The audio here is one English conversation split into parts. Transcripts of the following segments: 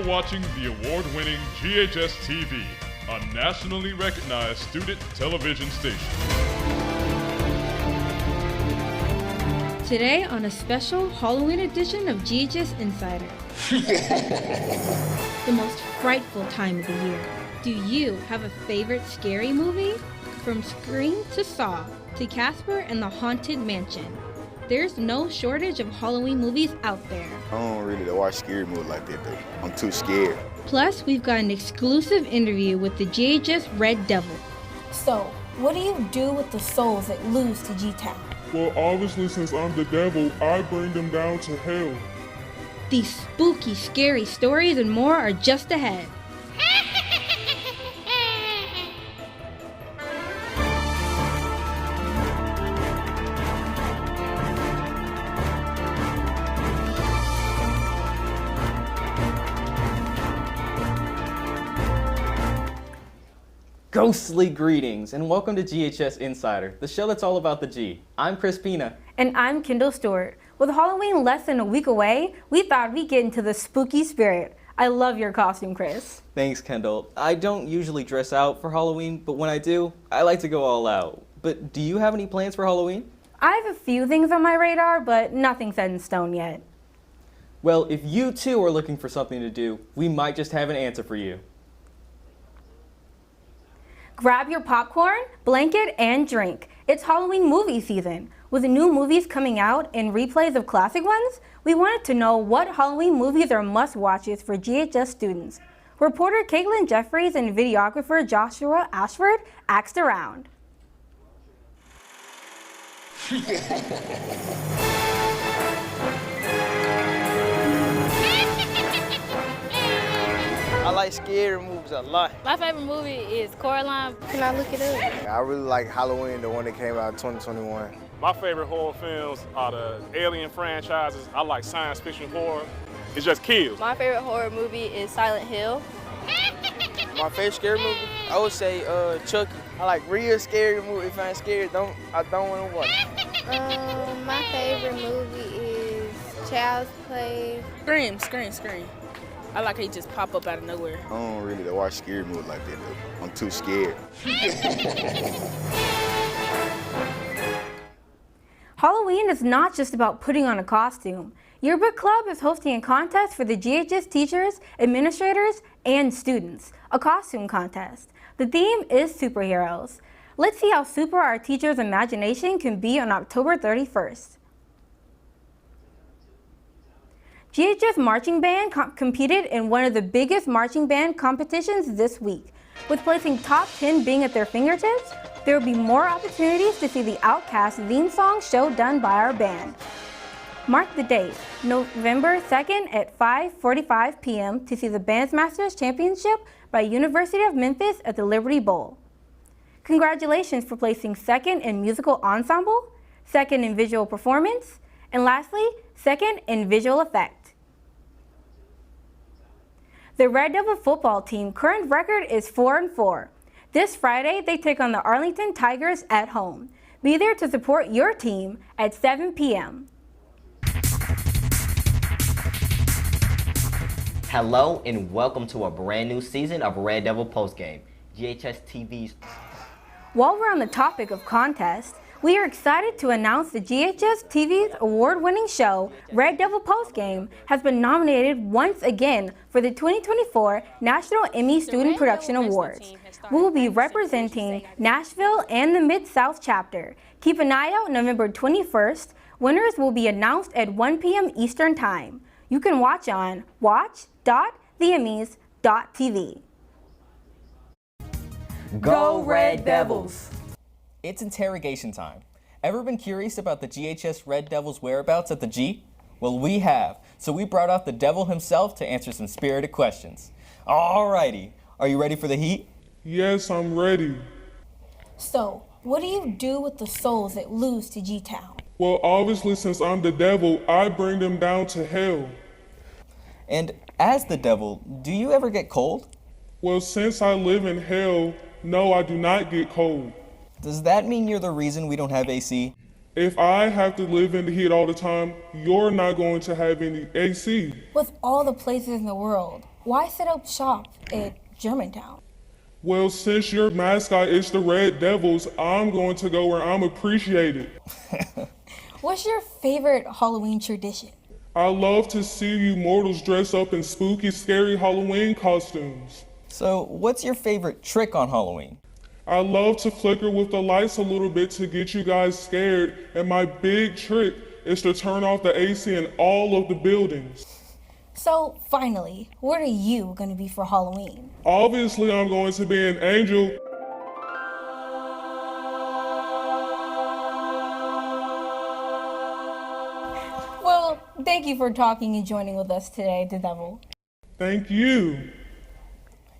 watching the award-winning GHS-TV, a nationally recognized student television station. Today on a special Halloween edition of GHS Insider. The most frightful time of the year. Do you have a favorite scary movie? From Scream to Saw to Casper and the Haunted Mansion. There's no shortage of Halloween movies out there. I don't really watch scary movies like that though. I'm too scared. Plus, we've got an exclusive interview with the GHS Red Devil. So, what do you do with the souls that lose to G-Town? Well, obviously, since I'm the devil, I bring them down to hell. These spooky, scary stories and more are just ahead. Ghostly greetings and welcome to GHS Insider, the show that's all about the G. I'm Chris Pina. And I'm Kendall Stewart. With Halloween less than a week away, we thought we'd get into the spooky spirit. I love your costume, Chris. Thanks, Kendall. I don't usually dress out for Halloween, but when I do, I like to go all out. But do you have any plans for Halloween? I have a few things on my radar, but nothing set in stone yet. Well, if you too are looking for something to do, we might just have an answer for you. Grab your popcorn, blanket, and drink. It's Halloween movie season. With new movies coming out and replays of classic ones, we wanted to know what Halloween movies are must-watches for GHS students. Reporter Caitlin Jeffries and videographer Joshua Ashford asked around. I like scary movies a lot. My favorite movie is Coraline. Can I look it up? I really like Halloween, the one that came out in 2021. My favorite horror films are the Alien franchises. I like science fiction horror. It's just kills. My favorite horror movie is Silent Hill. My favorite scary movie, I would say Chucky. I like real scary movies. If I'm scared, I don't want to watch. My favorite movie is Child's Play. Scream. I like how he just pop up out of nowhere. I don't really watch scary movies like that though. I'm too scared. Halloween is not just about putting on a costume. Yearbook Club is hosting a contest for the GHS teachers, administrators, and students, a costume contest. The theme is superheroes. Let's see how super our teachers' imagination can be on October 31st. GHS Marching Band competed in one of the biggest marching band competitions this week. With placing top 10 being at their fingertips, there will be more opportunities to see the Outcast theme song show done by our band. Mark the date, November 2nd at 5:45 p.m. to see the Bandmasters Championship by University of Memphis at the Liberty Bowl. Congratulations for placing second in musical ensemble, second in visual performance, and lastly, second in visual effect. The Red Devil football team current record is 4-4. This Friday, they take on the Arlington Tigers at home. Be there to support your team at 7 p.m. Hello and welcome to a brand new season of Red Devil Postgame, GHS-TV's. While we're on the topic of contests, we are excited to announce the GHS-TV's award-winning show, Red Devil Postgame, has been nominated once again for the 2024 National Emmy Student Production Awards. We will be representing Nashville and the Mid-South chapter. Keep an eye out November 21st. Winners will be announced at 1 p.m. Eastern Time. You can watch on watch.theemmys.tv. Go Red Devils! It's interrogation time. Ever been curious about the GHS Red Devil's whereabouts at the G? Well, we have, so we brought out the devil himself to answer some spirited questions. Alrighty, are you ready for the heat? Yes, I'm ready. So, what do you do with the souls that lose to G-Town? Well, obviously, since I'm the devil, I bring them down to hell. And as the devil, do you ever get cold? Well, since I live in hell, no, I do not get cold. Does that mean you're the reason we don't have AC? If I have to live in the heat all the time, you're not going to have any AC. With all the places in the world, why set up shop at Germantown? Well, since your mascot is the Red Devils, I'm going to go where I'm appreciated. What's your favorite Halloween tradition? I love to see you mortals dress up in spooky, scary Halloween costumes. So, what's your favorite trick on Halloween? I love to flicker with the lights a little bit to get you guys scared, and my big trick is to turn off the AC in all of the buildings. So, finally, what are you going to be for Halloween? Obviously, I'm going to be an angel. Well, thank you for talking and joining with us today, The Devil. Thank you.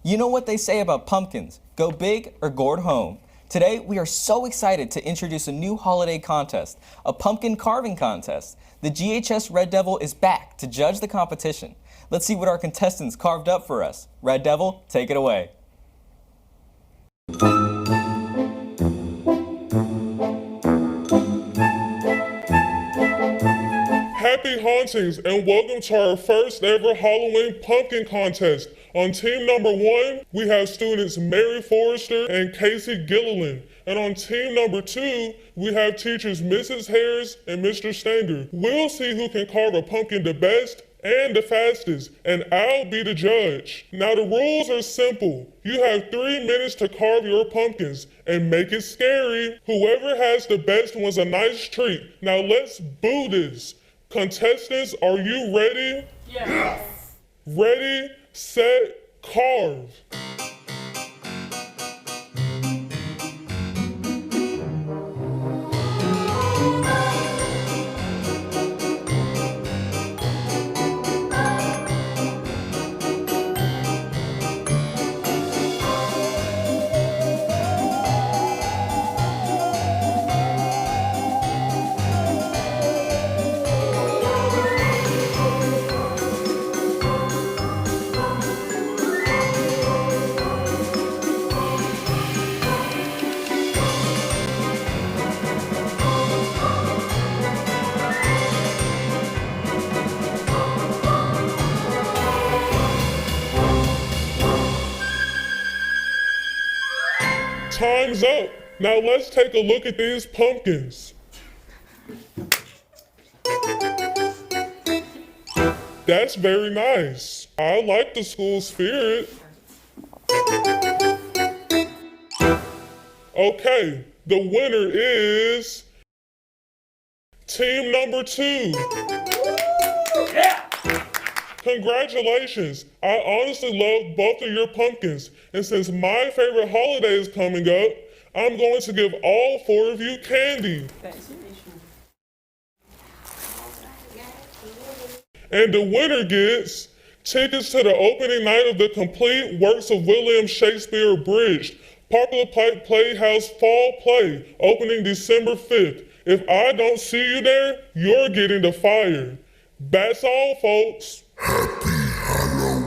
You know what they say about pumpkins, go big or gourd home. Today, we are so excited to introduce a new holiday contest, a pumpkin carving contest. The GHS Red Devil is back to judge the competition. Let's see what our contestants carved up for us. Red Devil, take it away. Happy hauntings and welcome to our first ever Halloween pumpkin contest. On team number 1, we have students Mary Forrester and Casey Gilliland. And on team number 2, we have teachers Mrs. Harris and Mr. Stanger. We'll see who can carve a pumpkin the best and the fastest, and I'll be the judge. Now the rules are simple. You have 3 minutes to carve your pumpkins and make it scary. Whoever has the best wins a nice treat. Now let's boo this. Contestants, are you ready? Yes. Ready, set, carve. Time's up. Now let's take a look at these pumpkins. That's very nice. I like the school spirit. Okay, the winner is team number 2. Yeah! Congratulations. I honestly love both of your pumpkins. And since my favorite holiday is coming up, I'm going to give all 4 of you candy. And the winner gets tickets to the opening night of the complete works of William Shakespeare Abridged, Popular Playhouse Fall Play, opening December 5th. If I don't see you there, you're getting the fire. That's all, folks. Happy Halloween.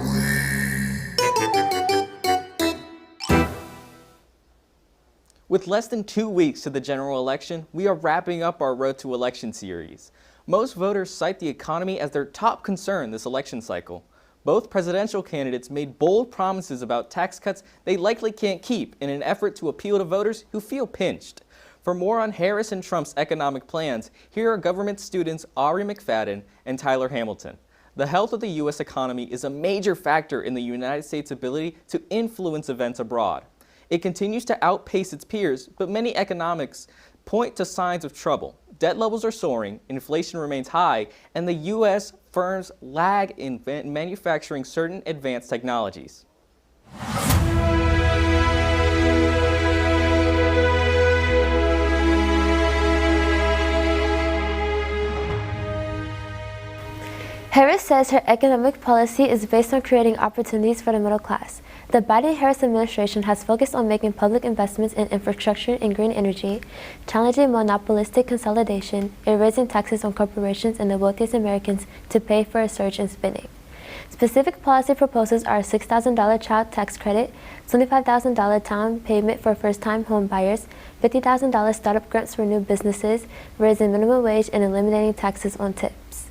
With less than 2 weeks to the general election, we are wrapping up our Road to Election series. Most voters cite the economy as their top concern this election cycle. Both presidential candidates made bold promises about tax cuts they likely can't keep in an effort to appeal to voters who feel pinched. For more on Harris and Trump's economic plans, here are government students Ari McFadden and Tyler Hamilton. The health of the U.S. economy is a major factor in the United States' ability to influence events abroad. It continues to outpace its peers, but many economics point to signs of trouble. Debt levels are soaring, inflation remains high, and the U.S. firms lag in manufacturing certain advanced technologies. Harris says her economic policy is based on creating opportunities for the middle class. The Biden-Harris administration has focused on making public investments in infrastructure and green energy, challenging monopolistic consolidation, and raising taxes on corporations and the wealthiest Americans to pay for a surge in spending. Specific policy proposals are a $6,000 child tax credit, $25,000 down payment for first-time home buyers, $50,000 startup grants for new businesses, raising minimum wage, and eliminating taxes on tips.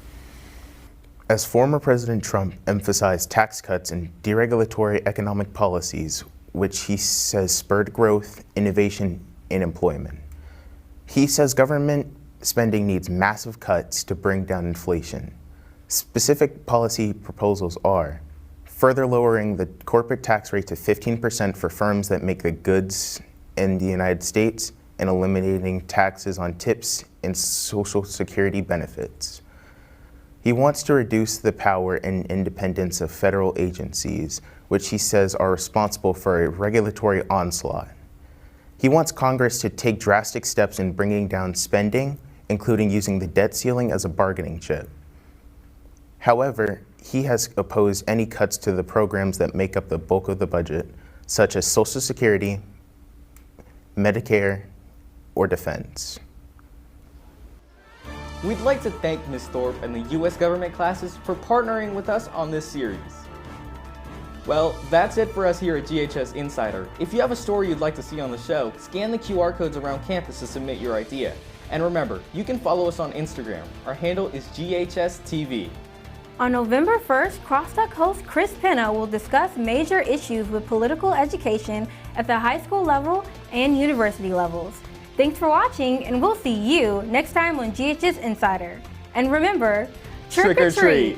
As former President Trump emphasized tax cuts and deregulatory economic policies, which he says spurred growth, innovation, and employment. He says government spending needs massive cuts to bring down inflation. Specific policy proposals are further lowering the corporate tax rate to 15% for firms that make the goods in the United States and eliminating taxes on tips and Social Security benefits. He wants to reduce the power and independence of federal agencies, which he says are responsible for a regulatory onslaught. He wants Congress to take drastic steps in bringing down spending, including using the debt ceiling as a bargaining chip. However, he has opposed any cuts to the programs that make up the bulk of the budget, such as Social Security, Medicare, or defense. We'd like to thank Ms. Thorpe and the U.S. government classes for partnering with us on this series. Well, that's it for us here at GHS Insider. If you have a story you'd like to see on the show, scan the QR codes around campus to submit your idea. And remember, you can follow us on Instagram. Our handle is GHS-TV. On November 1st, Crosstalk host Chris Penna will discuss major issues with political education at the high school level and university levels. Thanks for watching, and we'll see you next time on GHS Insider. And remember, trick or treat!